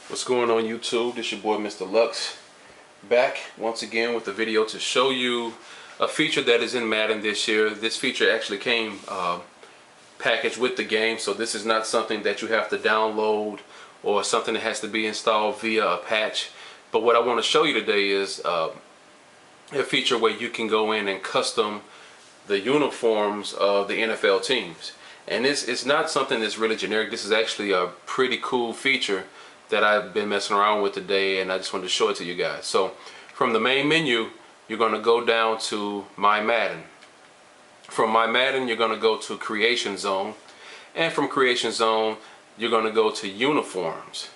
What's going on YouTube? This your boy Mr. Lux, back once again with a video to show you a feature that is in Madden this year. This feature actually came packaged with the game, so this is not something that you have to download or something that has to be installed via a patch. But what I want to show you today is a feature where you can go in and custom the uniforms of the NFL teams. And it's not something that's really generic. This is actually a pretty cool feature that I've been messing around with today, and I just wanted to show it to you guys. So from the main menu, you're going to go down to My Madden. From My Madden, you're going to go to Creation Zone, and from Creation Zone, you're going to go to Uniforms,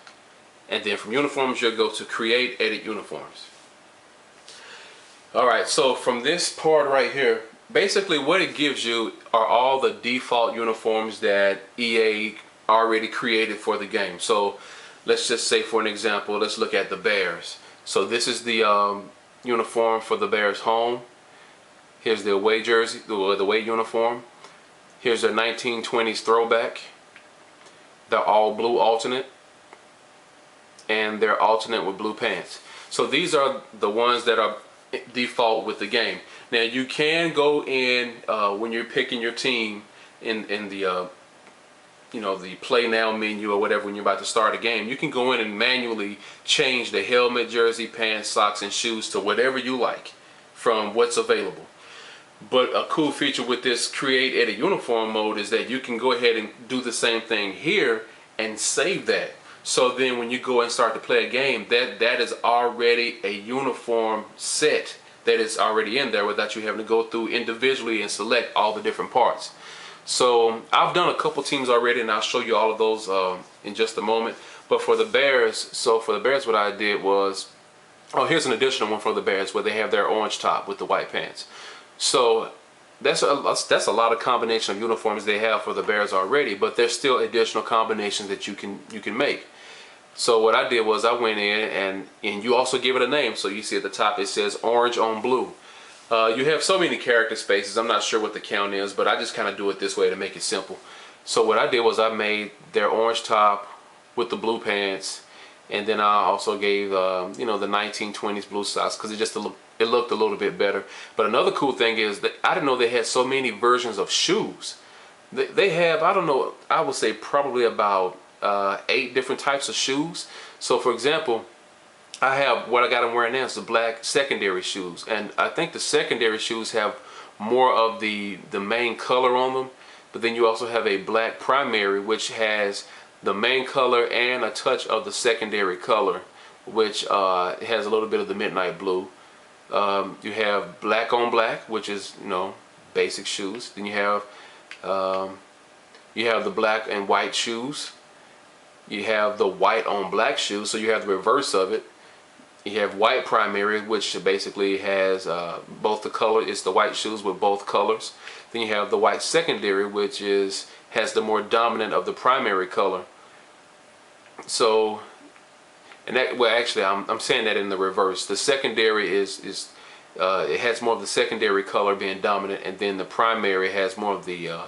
and then from Uniforms, you'll go to Create Edit Uniforms. Alright, so from this part right here, basically what it gives you are all the default uniforms that EA already created for the game. So let's just say, for an example, let's look at the Bears. So this is the uniform for the Bears home. Here's the away jersey, the away uniform. Here's their 1920s throwback, the all blue alternate, and their alternate with blue pants. So these are the ones that are default with the game. Now you can go in when you're picking your team in the the play now menu or whatever, when you're about to start a game, you can go in and manually change the helmet, jersey, pants, socks, and shoes to whatever you like from what's available. But a cool feature with this Create Edit Uniform mode is that you can go ahead and do the same thing here and save that. So then when you go and start to play a game, that is already a uniform set that is already in there without you having to go through individually and select all the different parts. So I've done a couple teams already, and I'll show you all of those in just a moment. But for the Bears, what I did was, oh, here's an additional one for the Bears where they have their orange top with the white pants. So that's a lot of combination of uniforms they have for the Bears already, but there's still additional combinations that you can make. So what I did was I went in and you also give it a name. So you see at the top it says orange on blue. You have so many character spaces, I'm not sure what the count is, but I just kind of do it this way to make it simple. So what I did was I made their orange top with the blue pants, and then I also gave the 1920s blue socks because it looked a little bit better. But another cool thing is that I didn't know they had so many versions of shoes. They have, I don't know, I would say probably about 8 different types of shoes. So for example, I have what I got them wearing now is the black secondary shoes, and I think the secondary shoes have more of the main color on them, but then you also have a black primary which has the main color and a touch of the secondary color, which has a little bit of the midnight blue. You have black on black, which is basic shoes. Then you have the black and white shoes. You have the white on black shoes, so you have the reverse of it. You have white primary, which basically has both the color. It's the white shoes with both colors. Then you have the white secondary, which has the more dominant of the primary color. So, and that, well, actually, I'm saying that in the reverse. The secondary it has more of the secondary color being dominant, and then the primary has more of the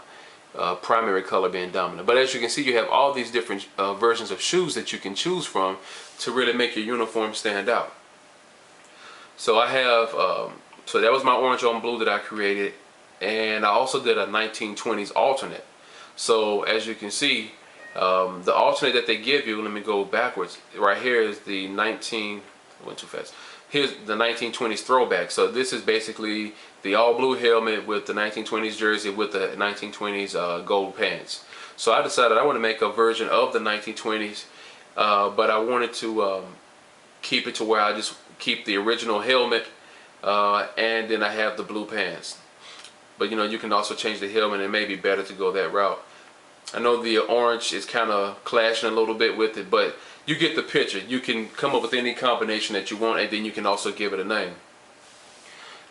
primary color being dominant. But as you can see, you have all these different versions of shoes that you can choose from to really make your uniform stand out. So I have, so that was my orange on blue that I created, and I also did a 1920s alternate. So as you can see, the alternate that they give you, let me go backwards. Right here is the I went too fast. Here's the 1920s throwback. So this is basically the all blue helmet with the 1920s jersey with the 1920s gold pants. So I decided I want to make a version of the 1920s, but I wanted to keep it to where I just keep the original helmet and then I have the blue pants. But you can also change the helmet, and it may be better to go that route. I know the orange is kind of clashing a little bit with it, but you get the picture. You can come up with any combination that you want, and then you can also give it a name.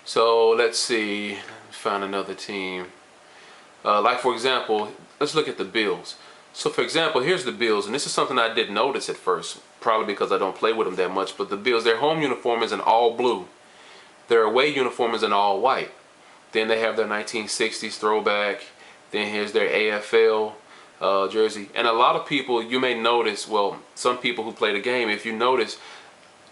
So let's see, find another team. Like for example, let's look at the Bills. So for example, here's the Bills, and this is something I didn't notice at first, probably because I don't play with them that much, but the Bills, their home uniform is in all blue. Their away uniform is in all white. Then they have their 1960s throwback. Then here's their AFL jersey. And a lot of people, you may notice, well, some people who play the game, if you notice,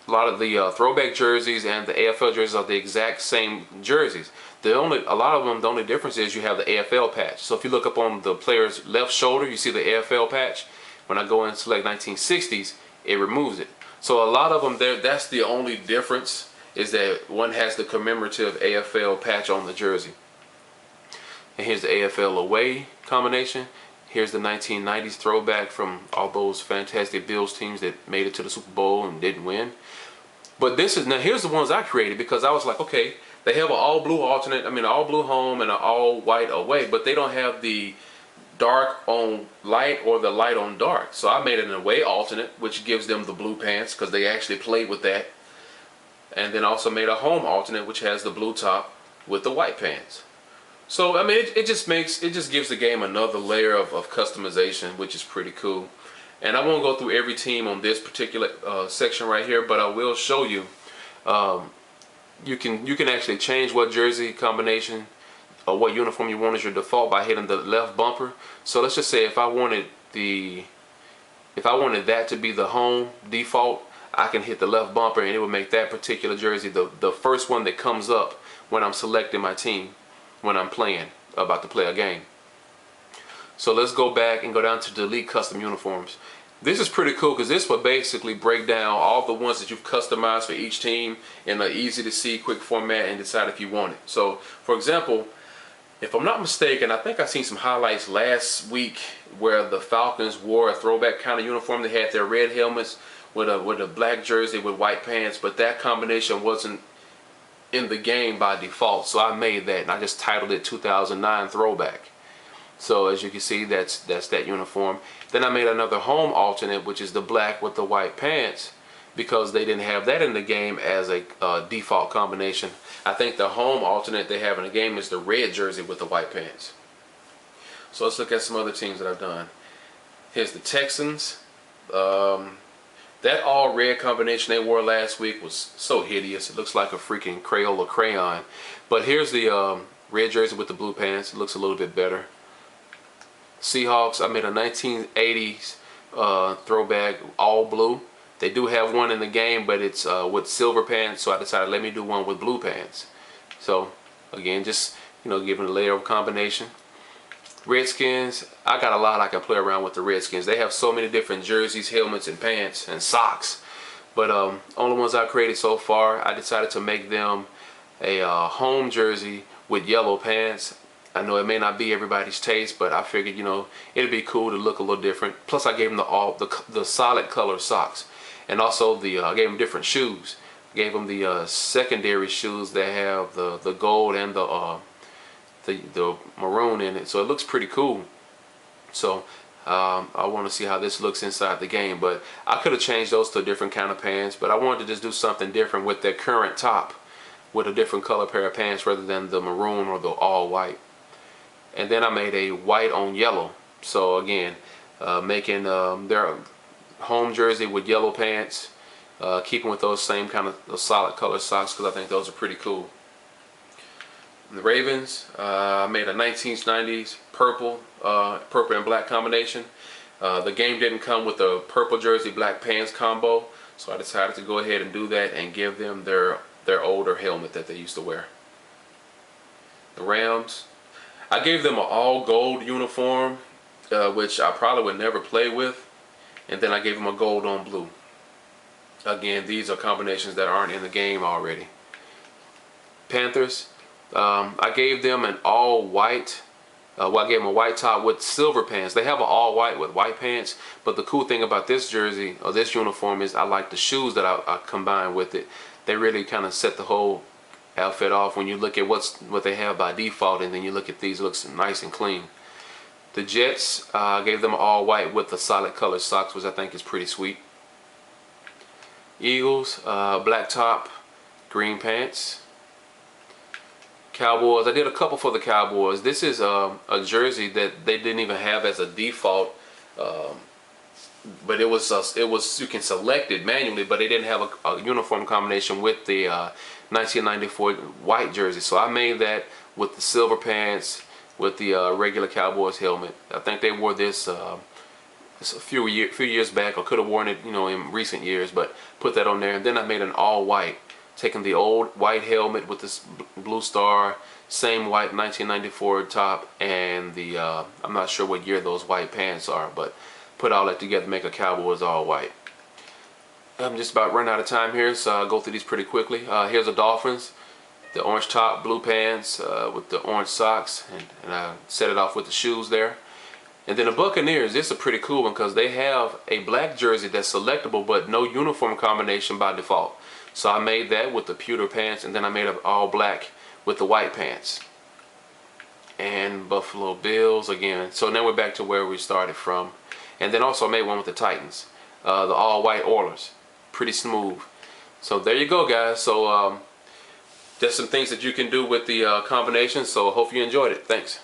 a lot of the throwback jerseys and the AFL jerseys are the exact same jerseys. A lot of them, the only difference is you have the AFL patch. So if you look up on the player's left shoulder, you see the AFL patch. When I go and select 1960s, it removes it. So a lot of them there, that's the only difference, is that one has the commemorative AFL patch on the jersey. And here's the AFL away combination. Here's the 1990s throwback from all those fantastic Bills teams that made it to the Super Bowl and didn't win. But this is, now here's the ones I created because I was like, okay, they have an all blue alternate, all blue home and an all white away, but they don't have the dark on light or the light on dark. So I made an away alternate, which gives them the blue pants because they actually played with that. And then also made a home alternate, which has the blue top with the white pants. So it just gives the game another layer of customization, which is pretty cool. And I won't go through every team on this particular section right here, but I will show you. You can actually change what jersey combination or what uniform you want as your default by hitting the left bumper. So let's just say if I wanted that to be the home default, I can hit the left bumper and it would make that particular jersey the first one that comes up when I'm selecting my team, when I'm about to play a game. So let's go back and go down to delete custom uniforms. This is pretty cool because this will basically break down all the ones that you've customized for each team in an easy to see, quick format and decide if you want it. So for example, if I'm not mistaken, I think I seen some highlights last week where the Falcons wore a throwback kind of uniform. They had their red helmets with a black jersey with white pants, but that combination wasn't in the game by default. So I made that and I just titled it 2009 throwback. So as you can see, that's that uniform. Then I made another home alternate, which is the black with the white pants, because they didn't have that in the game as a default combination. I think the home alternate they have in the game is the red jersey with the white pants. So let's look at some other teams that I've done. Here's the Texans. That all red combination they wore last week was so hideous. It looks like a freaking Crayola crayon. But here's the red jersey with the blue pants. It looks a little bit better. Seahawks, I made a 1980s throwback all blue. They do have one in the game, but it's with silver pants, so I decided let me do one with blue pants. So again, just giving a layer of combination. Redskins, I got a lot I can play around with the Redskins. They have so many different jerseys, helmets, and pants, and socks. But only ones I created so far, I decided to make them a home jersey with yellow pants. I know it may not be everybody's taste, but I figured, it'd be cool to look a little different. Plus, I gave them the solid color socks, and also I gave them different shoes. Gave them the secondary shoes that have the gold and the maroon in it, so it looks pretty cool. So I want to see how this looks inside the game, but I could have changed those to a different kind of pants, but I wanted to just do something different with their current top, with a different color pair of pants rather than the maroon or the all white. And then I made a white on yellow. So again, making their home jersey with yellow pants, keeping with those same kind of solid color socks because I think those are pretty cool. And the Ravens, I made a 1990s purple and black combination. The game didn't come with a purple jersey, black pants combo, so I decided to go ahead and do that and give them their older helmet that they used to wear. The Rams, I gave them an all gold uniform, which I probably would never play with, and then I gave them a gold on blue. Again, these are combinations that aren't in the game already. Panthers, I gave them an all white, I gave them a white top with silver pants. They have an all white with white pants, but the cool thing about this jersey or this uniform is I like the shoes that I combined with it. They really kind of set the whole outfit off when you look at what they have by default, and then you look at these, it looks nice and clean. The Jets, gave them all white with the solid color socks, which I think is pretty sweet. Eagles, black top, green pants. Cowboys, I did a couple for the Cowboys. This is a jersey that they didn't even have as a default, but it was you can select it manually, but they didn't have a uniform combination with the 1994 white jersey. So I made that with the silver pants, with the regular Cowboys helmet. I think they wore this it's a few years back, or could have worn it, you know, in recent years, but put that on there. And then I made an all white, taking the old white helmet with this blue star, same white 1994 top, and the I'm not sure what year those white pants are, but put all that together to make a Cowboys all white. I'm just about running out of time here, so I'll go through these pretty quickly. Here's the Dolphins, the orange top, blue pants with the orange socks, and I set it off with the shoes there. And then the Buccaneers, this is a pretty cool one because they have a black jersey that's selectable but no uniform combination by default. So I made that with the pewter pants, and then I made it all black with the white pants. And Buffalo Bills again. So now we're back to where we started from. And then also I made one with the Titans, the all white Oilers. Pretty smooth. So there you go, guys. So there's some things that you can do with the combination. So I hope you enjoyed it. Thanks.